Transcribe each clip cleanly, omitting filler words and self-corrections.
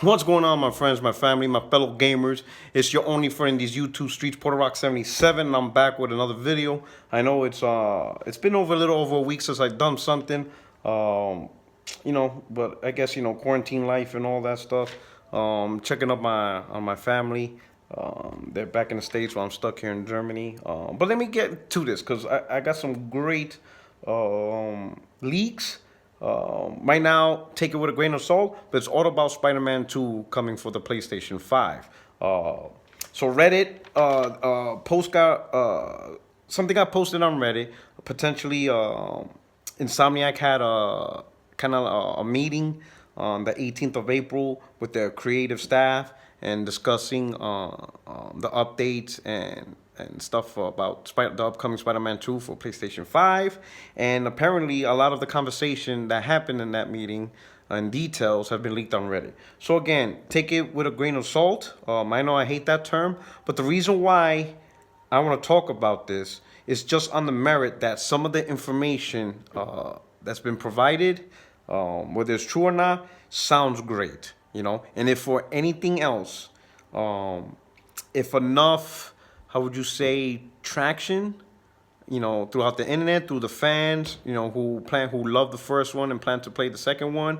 What's going on, my friends, my family, my fellow gamers? It's your only friend in these YouTube streets, Porter Rock 77, and I'm back with another video. I know it's been over a little over a week since I've done something, but I guess quarantine life and all that stuff. Checking up on my family. They're back in the States while I'm stuck here in Germany. But let me get to this because I got some great leaks. Right now, take it with a grain of salt, but it's all about Spider-Man 2 coming for the PlayStation 5. So Reddit post got something got posted on Reddit. Potentially, Insomniac had a kind of a meeting on the 18th of April with their creative staff and discussing the updates and stuff about the upcoming Spider-Man 2 for PlayStation 5. And apparently, a lot of the conversation that happened in that meeting and details have been leaked on Reddit. So again, take it with a grain of salt. I know I hate that term, but the reason why I want to talk about this is just on the merit that some of the information that's been provided, whether it's true or not, sounds great, And if for anything else, if enough, how would you say, traction, throughout the internet, through the fans, who love the first one and plan to play the second one,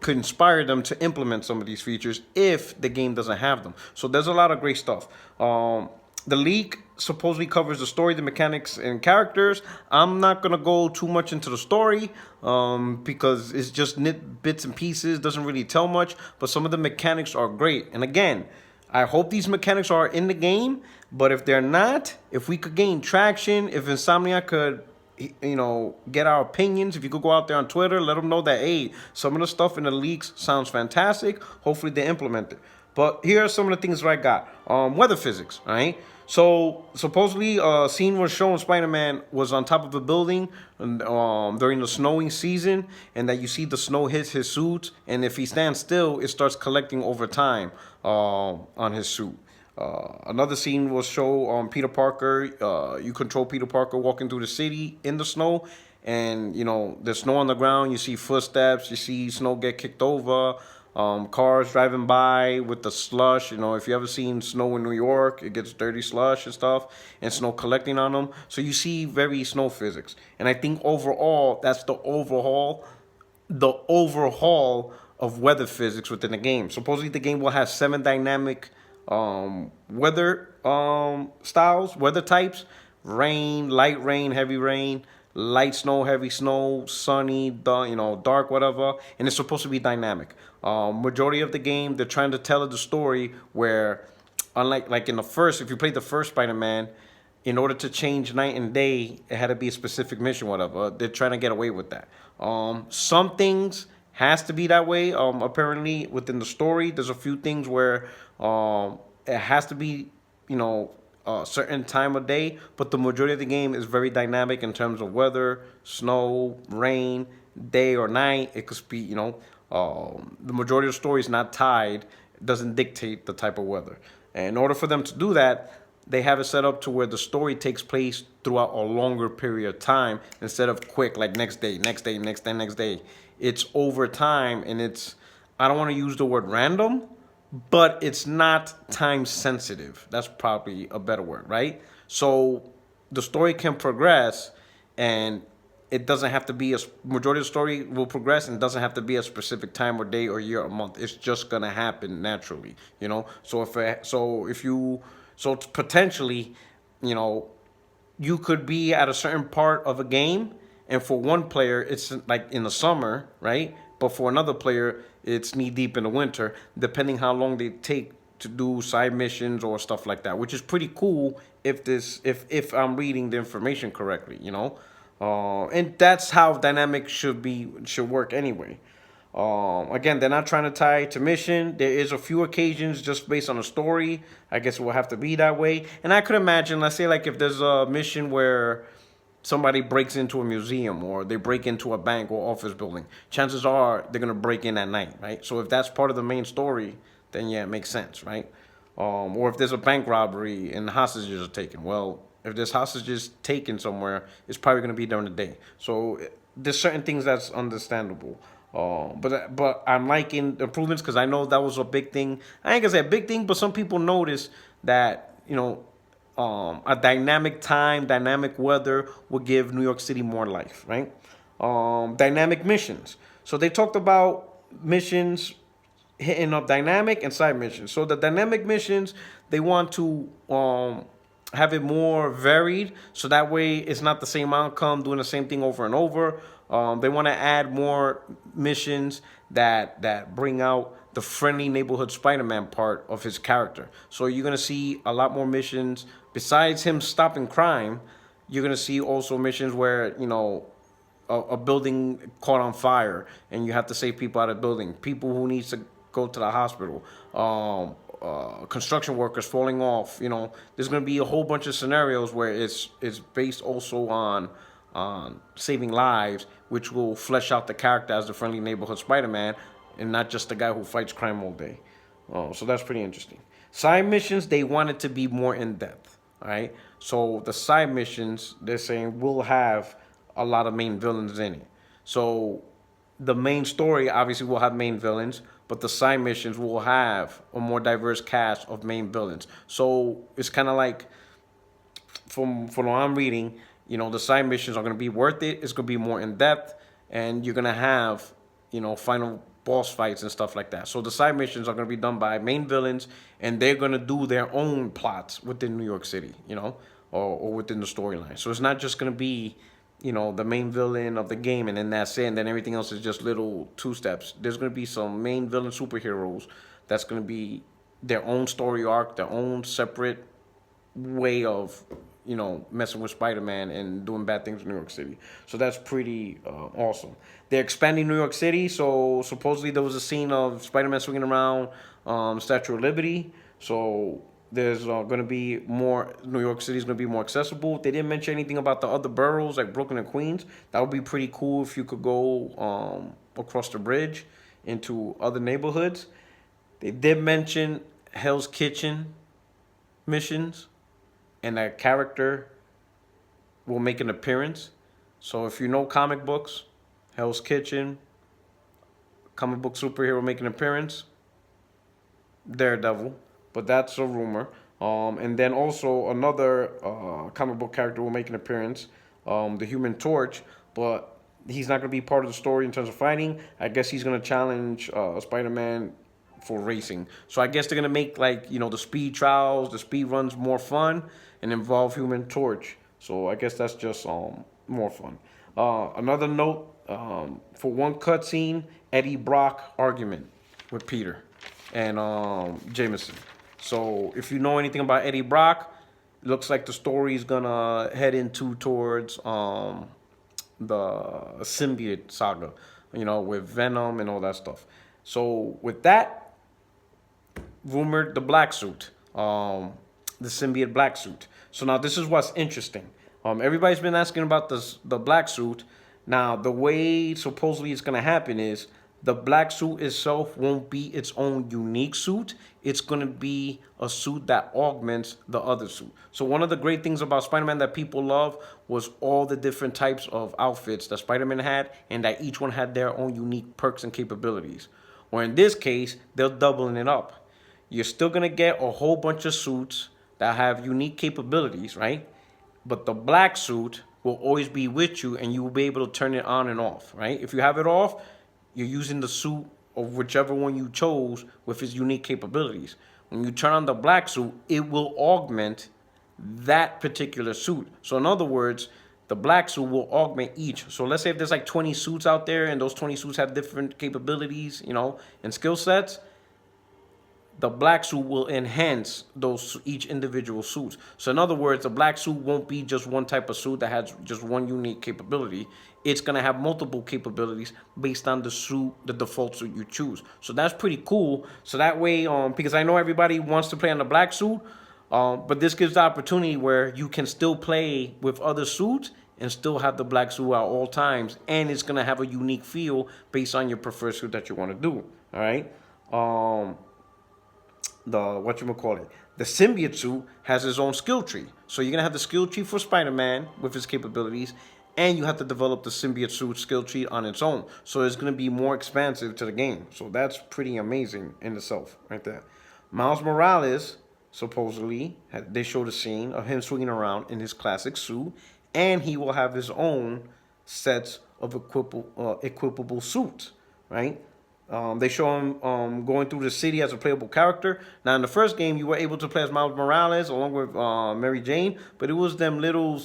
could inspire them to implement some of these features if the game doesn't have them. So there's a lot of great stuff. The leak supposedly covers the story, the mechanics, and characters. I'm not going to go too much into the story because it's just bits and pieces, doesn't really tell much, but some of the mechanics are great. And again, I hope these mechanics are in the game, but if they're not, if we could gain traction, if Insomniac could, get our opinions, if you could go out there on Twitter, let them know that, hey, some of the stuff in the leaks sounds fantastic. Hopefully they implement it. But here are some of the things that I got. Weather physics, all right? So supposedly a scene was shown Spider-Man was on top of a building during the snowing season, and that you see the snow hits his suit, and if he stands still, it starts collecting over time on his suit. Another scene was show Peter Parker. You control Peter Parker walking through the city in the snow, and there's snow on the ground. You see footsteps. You see snow get kicked over. Cars driving by with the slush. If you ever seen snow in New York, it gets dirty slush and stuff, and snow collecting on them. So you see very snow physics, and I think overall that's the overhaul of weather physics within the game. Supposedly the game will have 7 dynamic weather styles, weather types: rain, light rain, heavy rain, light snow, heavy snow, sunny, dark, whatever, and it's supposed to be dynamic. Majority of the game, they're trying to tell the story where, unlike like in the first, if you played the first Spider-Man, in order to change night and day, it had to be a specific mission, whatever. They're trying to get away with that. Some things has to be that way. Apparently, within the story, there's a few things where it has to be, a certain time of day, but the majority of the game is very dynamic in terms of weather, snow, rain, day or night. It could be, the majority of the story is not tied, doesn't dictate the type of weather. And in order for them to do that, they have it set up to where the story takes place throughout a longer period of time instead of quick, like next day, next day, next day, next day. It's over time, and I don't want to use the word random, but it's not time sensitive. That's probably a better word, right? So the story can progress, and it doesn't have to be majority of the story will progress, and doesn't have to be a specific time or day or year or month. It's just gonna happen naturally, So potentially, you could be at a certain part of a game, and for one player it's like in the summer, right? But for another player, it's knee deep in the winter, depending how long they take to do side missions or stuff like that, which is pretty cool if I'm reading the information correctly, and that's how dynamic should work anyway. Again, they're not trying to tie it to mission. There is a few occasions just based on the story. I guess it will have to be that way. And I could imagine, let's say, like if there's a mission where somebody breaks into a museum or they break into a bank or office building, chances are they're going to break in at night, right? So if that's part of the main story, then yeah, it makes sense, right? Or if there's a bank robbery and hostages are taken, well, if there's hostages taken somewhere, it's probably going to be during the day. So there's certain things that's understandable. But I'm liking the improvements because I know that was a big thing. I ain't gonna say a big thing, but some people notice that a dynamic weather will give New York City more life, right? Dynamic missions. So they talked about missions hitting up dynamic and side missions. So the dynamic missions, they want to have it more varied, so that way it's not the same outcome doing the same thing over and over. They want to add more missions that bring out the friendly neighborhood Spider-Man part of his character. So you're gonna see a lot more missions besides him stopping crime. You're gonna see also missions where a building caught on fire and you have to save people out of the building. People who needs to go to the hospital. Construction workers falling off. There's going to be a whole bunch of scenarios where it's based also on saving lives, which will flesh out the character as the friendly neighborhood Spider-Man, and not just the guy who fights crime all day. So that's pretty interesting. Side missions, they want it to be more in depth. All right. So the side missions, they're saying will have a lot of main villains in it. So the main story obviously will have main villains, but the side missions will have a more diverse cast of main villains. So it's kind of like, from what I'm reading, the side missions are going to be worth it. It's going to be more in depth, and you're going to have, final boss fights and stuff like that. So the side missions are going to be done by main villains, and they're going to do their own plots within New York City, or within the storyline. So it's not just going to be the main villain of the game, and then that's it, and then everything else is just little two steps. There's going to be some main villain superheroes that's going to be their own story arc, their own separate way of, messing with Spider-Man and doing bad things in New York City. So that's pretty awesome. They're expanding New York City, so supposedly there was a scene of Spider-Man swinging around Statue of Liberty. So there's going to be more. New York City is going to be more accessible. They didn't mention anything about the other boroughs like Brooklyn and Queens. That would be pretty cool if you could go across the bridge into other neighborhoods. They did mention Hell's Kitchen missions, and that character will make an appearance. So if you know comic books, Hell's Kitchen, comic book superhero make an appearance, Daredevil, but that's a rumor. And then also another comic book character will make an appearance, the Human Torch, but he's not going to be part of the story in terms of fighting. I guess he's going to challenge Spider-Man for racing. So I guess they're going to make the speed trials, the speed runs more fun and involve Human Torch. So I guess that's just more fun. Another note, for one cutscene, Eddie Brock argument with Peter and Jameson. So if you know anything about Eddie Brock, it looks like the story is gonna head towards the symbiote saga, with Venom and all that stuff. So with that, rumored the black suit, the symbiote black suit. So now this is what's interesting. Everybody's been asking about the black suit. Now the way supposedly it's gonna happen is the black suit itself won't be its own unique suit. It's going to be a suit that augments the other suit. So one of the great things about Spider-Man that people love was all the different types of outfits that Spider-Man had, and that each one had their own unique perks and capabilities. Or in this case, they're doubling it up. You're still going to get a whole bunch of suits that have unique capabilities, right? But the black suit will always be with you, and you will be able to turn it on and off, right? If you have it off, you're using the suit of whichever one you chose with its unique capabilities. When you turn on the black suit, it will augment that particular suit. So in other words, the black suit will augment each. So let's say if there's like 20 suits out there and those 20 suits have different capabilities, and skill sets, the black suit will enhance those each individual suits. So in other words, the black suit won't be just one type of suit that has just one unique capability. It's going to have multiple capabilities based on the default suit you choose. So that's pretty cool. So that way, because I know everybody wants to play on the black suit, but this gives the opportunity where you can still play with other suits and still have the black suit at all times. And it's going to have a unique feel based on your preferred suit that you want to do. All right. The symbiote suit has its own skill tree. So you're going to have the skill tree for Spider-Man with his capabilities. and you have to develop the symbiote suit skill tree on its own. So it's going to be more expansive to the game. So that's pretty amazing in itself right there. Miles Morales, supposedly, they showed a scene of him swinging around in his classic suit, and he will have his own sets of equipable suits, right? They show him going through the city as a playable character. Now, in the first game, you were able to play as Miles Morales along with Mary Jane, but it was them little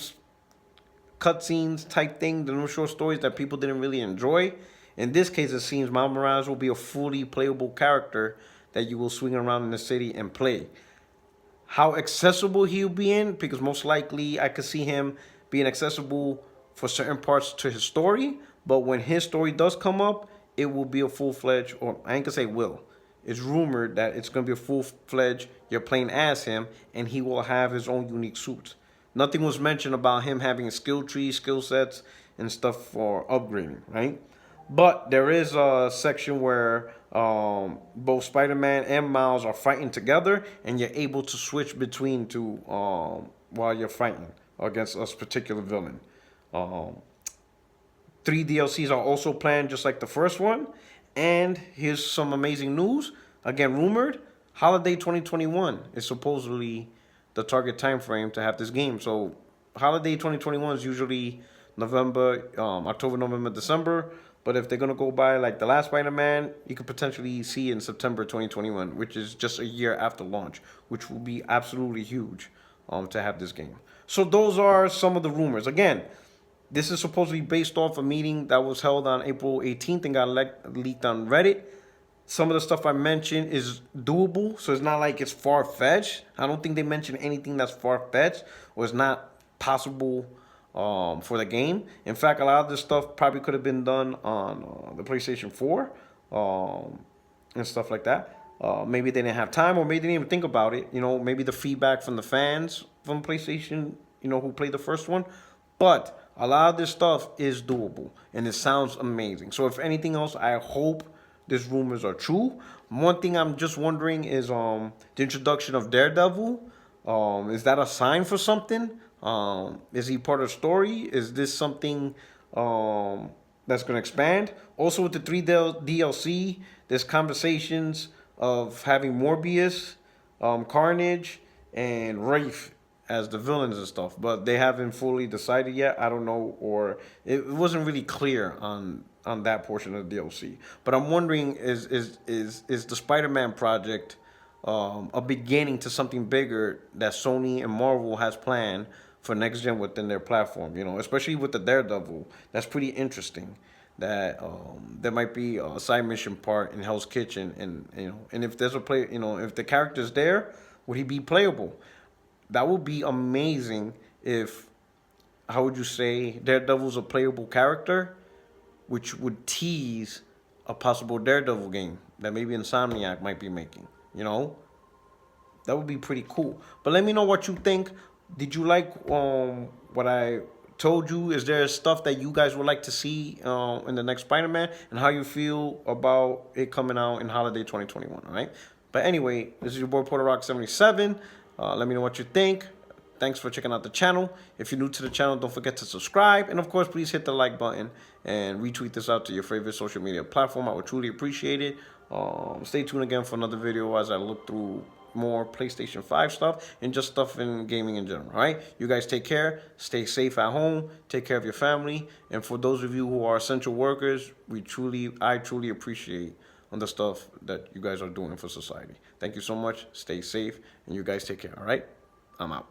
cutscenes type thing, the little short stories that people didn't really enjoy. In this case, it seems Miles Morales will be a fully playable character that you will swing around in the city and play. How accessible he'll be in, because most likely I could see him being accessible for certain parts to his story, but when his story does come up, it will be a full-fledged, or I ain't gonna say will. It's rumored that it's gonna be a full-fledged, you're playing as him, and he will have his own unique suits. Nothing was mentioned about him having a skill tree, skill sets, and stuff for upgrading, right? But there is a section where both Spider-Man and Miles are fighting together, and you're able to switch between two while you're fighting against a particular villain. 3 DLCs are also planned just like the first one. And here's some amazing news. Again, rumored, holiday 2021 is supposedly the target time frame to have this game. So holiday 2021 is usually November, October, November, December. But if they're going to go by like the last Spider-Man, you could potentially see in September 2021, which is just a year after launch, which will be absolutely huge to have this game. So those are some of the rumors. Again, this is supposedly based off a meeting that was held on April 18th and got leaked on Reddit. Some of the stuff I mentioned is doable, so it's not like it's far-fetched. I don't think they mentioned anything that's far-fetched or it's not possible for the game. In fact, a lot of this stuff probably could have been done on the PlayStation 4 and stuff like that. Maybe they didn't have time, or maybe they didn't even think about it. You know, maybe the feedback from the fans from PlayStation, you know, who played the first one. But a lot of this stuff is doable, and it sounds amazing. So if anything else, I hope these rumors are true. One thing I'm just wondering is the introduction of Daredevil. Is that a sign for something? Is he part of the story? Is this something that's going to expand? Also with the 3 DLC, there's conversations of having Morbius, Carnage, and Wraith as the villains and stuff, but they haven't fully decided yet. I don't know, or it wasn't really clear on that portion of the DLC. But I'm wondering, is the Spider-Man project a beginning to something bigger that Sony and Marvel has planned for next gen within their platform? You know, especially with the Daredevil, that's pretty interesting. That there might be a side mission part in Hell's Kitchen, and you know, and if there's a play, you know, if the character's there, would he be playable? That would be amazing if, how would you say, Daredevil's a playable character, which would tease a possible Daredevil game that maybe Insomniac might be making, you know? That would be pretty cool. But let me know what you think. Did you like what I told you? Is there stuff that you guys would like to see in the next Spider-Man, and how you feel about it coming out in holiday 2021, all right? But anyway, this is your boy Porter Rock 77. Let me know what you think. Thanks for checking out the channel. If you're new to the channel, don't forget to subscribe. And of course, please hit the like button and retweet this out to your favorite social media platform. I would truly appreciate it. Stay tuned again for another video as I look through more PlayStation 5 stuff and just stuff in gaming in general. All right? You guys take care. Stay safe at home. Take care of your family. And for those of you who are essential workers, I truly appreciate on the stuff that you guys are doing for society. Thank you so much. Stay safe, and you guys take care, all right? I'm out.